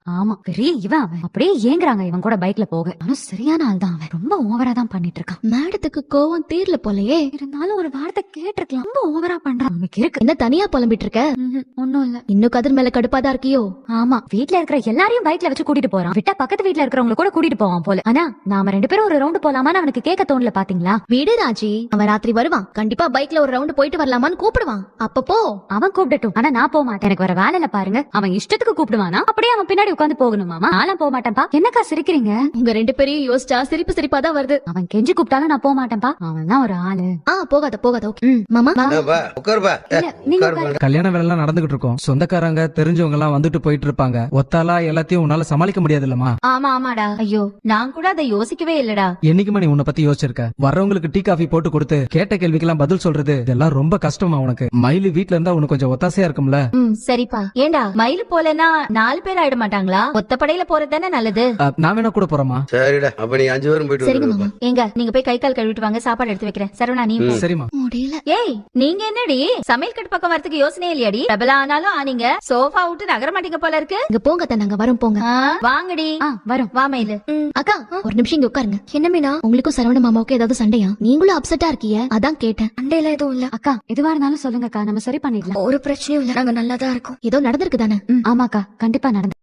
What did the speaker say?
ஆமா பெரிய இவன் அவன் அப்படியே ஏங்குறாங்க இவன் கூட பைக்ல போக. ஆனா சரியான ஆள் தான் அவன். ரொம்ப ஓவரா தான் பண்ணிட்டு இருக்கான். மேடத்துக்கு கோவம் தீரல போலயே. இருந்தாலும் ஒரு வார்த்தை கேட்டிருக்கலாம். ரொம்ப ஓவரா பண்றான். அவனுக்கு இருக்கு. என்ன தனியா புலம்பிட்டு இருக்க? ஒண்ணும் இல்ல. இன்னும் கதிர் மேல கடுப்பாதான் இருக்கியோ? ஆமா வீட்ல இருக்கிற எல்லாரையும் பைக்ல வச்சு கூட்டிட்டு போறான். விட்டா பக்கத்து வீட்ல இருக்கிறவங்க கூட கூட்டிட்டு போவான் போல. ஆனா நாம 2 பேரும் ஒரு ரவுண்ட் போலாமான்னு அவனுக்கு கேட்க தோணல பாத்தீங்களா? வீடு ராஜி, அவன் ராத்திரி வருவான். கண்டிப்பா பைக்ல ஒரு ரவுண்ட் போயிட்டு வரலாமான்னு கூப்பிடுவான். அப்பப்போ அவன் கூப்பிடட்டும். ஆனா நான் போக மாட்டேன். எனக்கு வர வேலையில பாருங்க. அவன் இஷ்டத்துக்கு கூப்பிடுவானா அப்படியே அவன் பின்னாடி உட்காந்து போகணுமாமா? நான்லாம் போக மாட்டேன்பா. என்னக்கா சிரிக்கிறீங்க? உங்க 2 பேரையும் யோசிச்சா சிரிப்பு சிரிப்பாதான் வருது. அவன் கெஞ்சி கூப்பிட்டாலும் நான் போக மாட்டேன்பா. அவன் தான் ஒரு ஆளு. போகாத போகாத. ஓகே மாமா இல்ல, நீங்க உட்காருங்க. கல்யாண வேலை எல்லாம் நடந்துகிட்டு இருக்கோம். சொந்தக்காரங்க தெரிஞ்சவங்க எல்லாம் வந்துட்டு போயிட்டு இருப்பாங்க. ஒத்தாலா எல்லாத்தையும் உன்னால சமாளிக்க முடியாது இல்லமா? ஆமா ஆமாடா. ஐயோ நான் கூட அதை யோசிக்கவே இல்லடா. என்னைக்குமா நீ உன்னை பத்தி யோசிச்சிருக்க? வர்றவங்களுக்கு டீ காஃபி போட்டு கொடுத்து கேட்ட கேள்விக்கெல்லாம் பதில் சொல்றது இதெல்லாம் ரொம்ப கஷ்டமா உனக்கு? மயிலு வீட்ல இருந்தா உனக்கு கொஞ்சம் ஒத்தாசையா இருக்கும்ல? சரிப்பா. ஏண்டா மயில் போலனா 4 பேர் ஆயிட மாட்டாங்களா? ஒத்தப்படையில போறது தானே நல்லது. நான் வேணா கூட போறோமா? சரிடா, அப்ப நீ 5 பேரும் போயிட்டு சரிங்க மாமா. ஏங்க நீங்க போய் கை கால் கழுவிட்டு வாங்க, சாப்பாடு எடுத்து வைக்கிறேன். சரவணா நீ போ. சரிமா. முடியல. ஏய் நீங்க என்னடி சமையல் கட்டு பக்கம் வரதுக்கு யோசனை இல்லையாடி? பிரபல ஆனாலும் ஆனீங்க, சோஃபா விட்டு நகர மாட்டீங்க போல இருக்கு. இங்க போங்க நாங்க வரோம் போங்க. வாங்கடி. வரும். வா மயிலு. அக்கா ஒரு நிமிஷம் இங்க உட்காருங்க. என்ன மீனா, உங்களுக்கும் சரவண மாமாவுக்கும் ஏதாவது சண்டையா? நீங்களும் அப்செட்டா இருக்கீங்க, அதான் கேட்டேன். சண்டையில எதுவும் இல்ல அக்கா. எதுவா இருந்தாலும் சொல்லுங்க அக்கா, நம்ம சரி பண்ணிடலாம். ஒரு பிரச்சனையும் இல்ல, நாங்க நல்லா தான் இருக்கோம். ஏதோ நடந்திருக்கு தானே? ஆமாக்கா கண்டிப்பா நடந்து